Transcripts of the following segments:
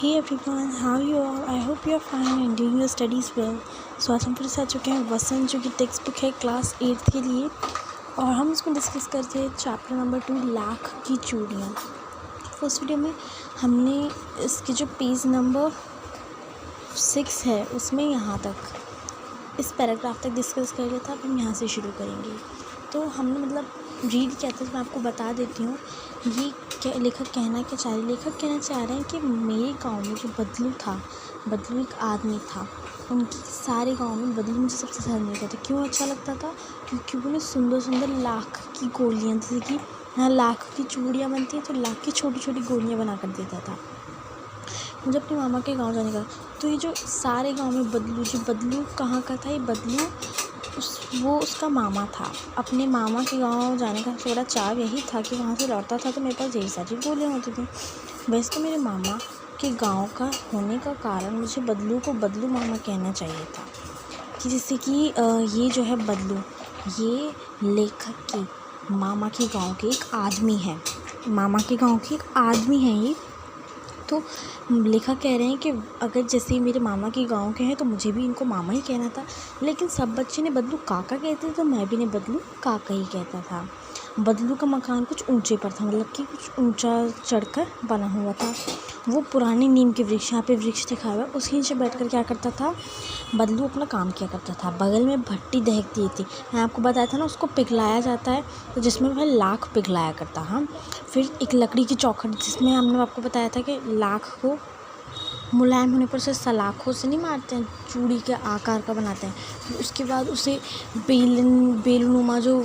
Hey everyone, how are you all? I hope you are fine and doing your studies well. So आज हम फिर से आ चुके हैं वसंत, जो कि टेक्स्ट बुक है क्लास 8th के लिए, और हम इसमें डिस्कस करते हैं चैप्टर नंबर 2, लाख की चूड़ियाँ। फर्स्ट वीडियो में हमने इसके जो पेज नंबर 6 है उसमें यहाँ तक इस पैराग्राफ तक डिस्कस कर लिया था। अब हम यहाँ से शुरू करेंगे। तो हमने रीड किया था, तो मैं आपको बता देती हूँ ये क्या लेखक कहना क्या चाह रहे हैं। लेखक कहना चाह रहे हैं कि मेरे गांव में जो बदलू था, बदलू एक आदमी था, उनकी सारे गांव में बदलू मुझे सबसे अच्छा लगता था। क्यों अच्छा लगता था? क्योंकि उन्हें सुंदर सुंदर लाख की गोलियाँ, जैसे कि यहाँ लाख की चूड़ियाँ बनती हैं तो लाख की छोटी छोटी गोलियाँ बना कर देता था। मुझे अपने मामा के गाँव जाने का, तो ये जो सारे गाँव में बदलू कहाँ का था? ये बदलू वो उसका मामा था। अपने मामा के गांव जाने का थोड़ा चाव यही था कि वहाँ से लौटता था तो मेरे पास यही सारी गोलियाँ होती थी। वैसे तो मेरे मामा के गांव का होने का कारण मुझे बदलू को बदलू मामा कहना चाहिए था, कि जैसे कि ये जो है बदलू, ये लेखक के मामा के गांव के एक आदमी है, मामा के गांव के एक आदमी है ये। तो लेखक कह रहे हैं कि अगर जैसे मेरे मामा के गांव के हैं तो मुझे भी इनको मामा ही कहना था, लेकिन सब बच्चे ने बदलू काका कहते थे तो मैं भी ने बदलू काका ही कहता था। बदलू का मकान कुछ ऊंचे पर था, मतलब कि कुछ ऊंचा चढ़कर बना हुआ था। वो पुराने नीम के वृक्ष, यहाँ पे वृक्ष दिखा हुआ है, उसके नीचे बैठकर क्या करता था? बदलू अपना काम किया करता था। बगल में भट्टी दहकती थी, मैं आपको बताया था ना, उसको पिघलाया जाता है, तो जिसमें वह लाख पिघलाया करता। हाँ, फिर एक लकड़ी की चौखट, जिसमें हमने आपको बताया था कि लाख को मुलायम होने पर उसे सलाखों से नहीं मारते हैं, चूड़ी के आकार का बनाते हैं। फिर उसके बाद उसे बेलनुमा जो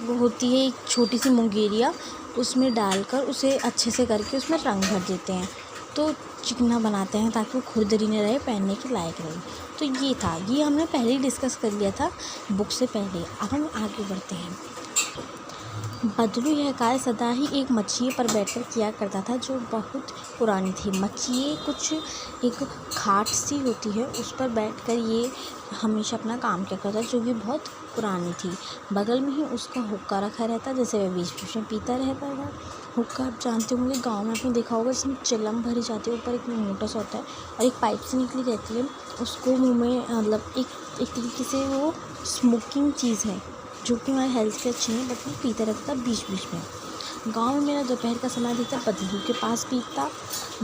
वो होती है एक छोटी सी मुंगेरिया, उसमें डालकर उसे अच्छे से करके उसमें रंग भर देते हैं, तो चिकना बनाते हैं ताकि वो खुरदरी न रहे, पहनने के लायक रहे। तो ये हमने पहले ही डिस्कस कर लिया था बुक से पहले। अब हम आगे बढ़ते हैं। बदलू यह कार्य सदा ही एक मच्छिए पर बैठकर किया करता था, जो बहुत पुरानी थी। मच्छिए कुछ एक खाट सी होती है, उस पर बैठकर ये हमेशा अपना काम किया करता, जो कि बहुत पुरानी थी। बगल में ही उसका हुक्का रखा रहता, जैसे वह बीच बीच में पीता रहता था। हुक्का आप जानते होंगे, गाँव में आपने देखा होगा, जिसमें चिलम भरी जाती है, ऊपर एक मोटा सा होता है और एक पाइप से निकली रहती है, उसको मुँह में, मतलब एक तरीके से वो स्मोकिंग चीज़ है जो कि हमारे हेल्थ के अच्छी है, बट वो पीता रहता था बीच बीच में। गांव में मेरा दोपहर का समय बीता बदलू के पास बीतता,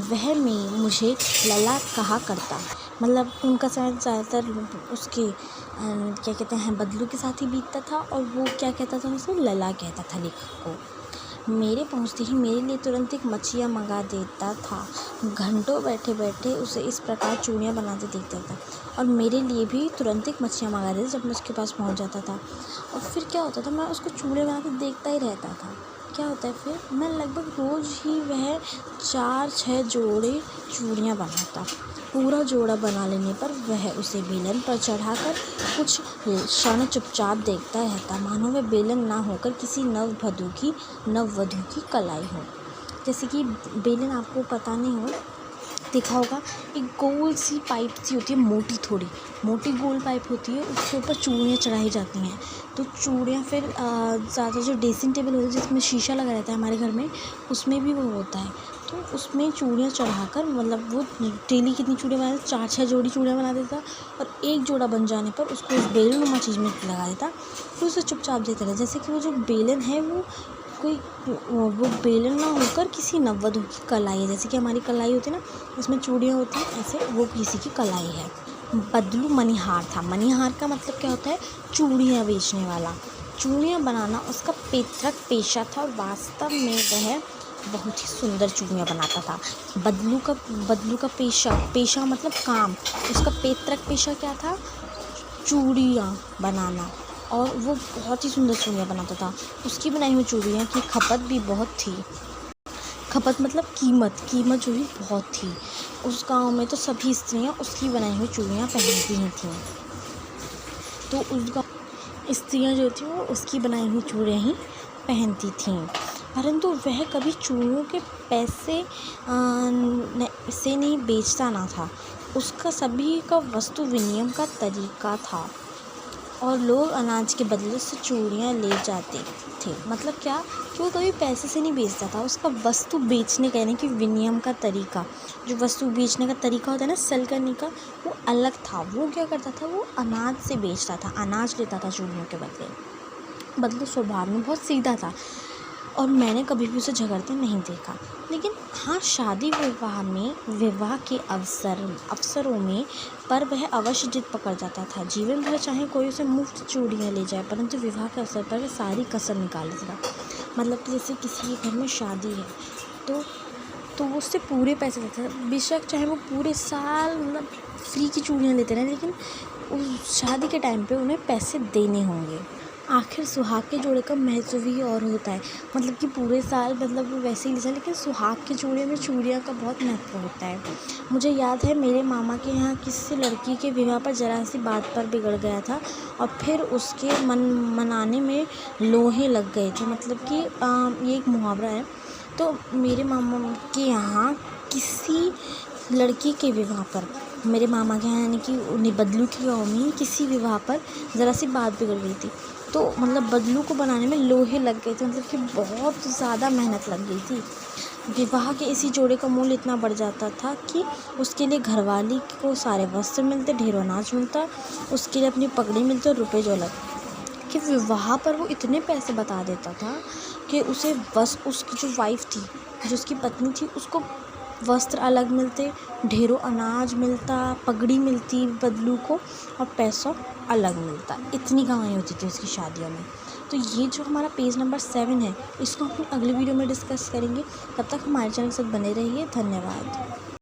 वह में मुझे लला कहा करता। मतलब उनका समय ज़्यादातर उसके क्या कहते हैं, बदलू के साथ ही बीतता था, और वो क्या कहता था, उसे लला कहता था लेखक को। मेरे पहुंचते ही मेरे लिए तुरंत एक मच्छियाँ मंगा देता था। घंटों बैठे बैठे उसे इस प्रकार चूड़ियाँ बनाते देखता था, और मेरे लिए भी तुरंत एक मच्छियाँ मंगा देता जब मैं उसके पास पहुंच जाता था। और फिर क्या होता था, मैं उसको चूड़ियाँ बना के देखता ही रहता था। क्या होता है फिर, मैं लगभग रोज़ ही वह 4-6 जोड़े चूड़ियाँ बनाता। पूरा जोड़ा बना लेने पर वह उसे बेलन पर चढ़ाकर कुछ क्षण चुपचाप देखता रहता, मानो वह बेलन ना होकर किसी नववधू की कलाई हो। जैसे कि बेलन आपको पता नहीं हो, देखा होगा, एक गोल सी पाइप सी होती है, मोटी गोल पाइप होती है, उसके ऊपर चूड़ियाँ चढ़ाई जाती हैं। तो चूड़ियाँ फिर ज़्यादा जो ड्रेसिंग टेबल होता है जिसमें शीशा लगा रहता है हमारे घर में, उसमें भी वो होता है, तो उसमें चूड़ियाँ चढ़ाकर, मतलब वो डेली कितनी चूड़ियाँ बना देता, 4-6 जोड़ी चूड़ियाँ बना देता, और एक जोड़ा बन जाने पर उसको इस बेलनुमा चीज़ में लगा देता, फिर उसे चुपचाप देता रहता। जैसे कि वो जो बेलन है वो बेलन ना होकर किसी नववधू की कलाई है, जैसे कि हमारी कलाई होती है ना, उसमें चूड़ियाँ होती हैं, ऐसे वो किसी की कलाई है। बदलू मनिहार था। मनिहार का मतलब क्या होता है? चूड़ियाँ बेचने वाला। चूड़ियाँ बनाना उसका पैतृक पेशा था, और वास्तव में वह बहुत ही सुंदर चूड़ियाँ बनाता था। बदलू का पेशा मतलब काम, उसका पैतृक पेशा क्या था? चूड़ियाँ बनाना, और वो बहुत ही सुंदर चूड़ियाँ बनाता था। उसकी बनाई हुई चूड़ियाँ की खपत भी बहुत थी। खपत मतलब कीमत जो भी बहुत थी। उस गांव में तो सभी स्त्रियाँ उसकी बनाई हुई चूड़ियाँ पहनती ही थीं। तो उस गाँव स्त्रियाँ जो थी वो उसकी बनाई हुई चूड़ियाँ ही पहनती थीं, परंतु वह कभी चूड़ियों के पैसे से नहीं बेचता ना था। उसका सभी का वस्तु विनिमय का तरीका था। और लोग अनाज के बदले से चूड़ियाँ ले जाते थे। मतलब क्या कि वो कभी पैसे से नहीं बेचता था, उसका वस्तु बेचने का यानी कि विनिमय का तरीका, जो वस्तु बेचने का तरीका होता है ना, सेल करने का, वो अलग था। वो क्या करता था, वो अनाज से बेचता था, अनाज लेता था चूड़ियों के बदले। मतलब स्वभाव में बहुत सीधा था और मैंने कभी भी उसे झगड़ते नहीं देखा। लेकिन हाँ, शादी विवाह के अवसरों में पर वह अवश्य जिद पकड़ जाता था। जीवन भर चाहे कोई उसे मुफ्त चूड़ियाँ ले जाए, परंतु विवाह के अवसर पर वह सारी कसर निकाल लेता था। मतलब कि जैसे किसी के घर में शादी है तो वो उससे पूरे पैसे लेता था, बेशक चाहे वो पूरे साल मतलब फ्री की चूड़ियाँ लेते रहें, लेकिन उस शादी के टाइम पे उन्हें पैसे देने होंगे। आखिर सुहाग के जोड़े का महत्व ही और होता है। मतलब कि पूरे साल मतलब वो वैसे ही ले जाए, लेकिन सुहाग के जोड़े में चूड़ियाँ का बहुत महत्व होता है। मुझे याद है मेरे मामा के यहाँ किसी लड़की के विवाह पर ज़रा सी बात पर बिगड़ गया था और फिर उसके मनाने में लोहे लग गए थे। मतलब कि ये एक मुहावरा है। तो मेरे मामा के यहाँ किसी लड़की के विवाह पर, मेरे मामा के यहाँ यानी कि उन्हें बदलू के गाँव में किसी विवाह पर ज़रा सी बात बिगड़ गई थी। तो मतलब बदलू को बनाने में लोहे लग गए थे, मतलब कि बहुत ज़्यादा मेहनत लग गई थी। विवाह के इसी जोड़े का मूल्य इतना बढ़ जाता था कि उसके लिए घरवाली को सारे वस्त्र मिलते, ढेरों अनाज मिलता, उसके लिए अपनी पगड़ी मिलती और रुपये जो अलग, कि विवाह पर वो इतने पैसे बता देता था कि उसे बस उसकी जो वाइफ थी, जो उसकी पत्नी थी, उसको वस्त्र अलग मिलते, ढेरों अनाज मिलता, पगड़ी मिलती बदलू को और पैसा अलग मिलता। इतनी कमाई होती थी उसकी शादियों में। तो ये जो हमारा पेज नंबर 7 है, इसको हम अगली वीडियो में डिस्कस करेंगे। तब तक हमारे चैनल के साथ बने रहिए। धन्यवाद।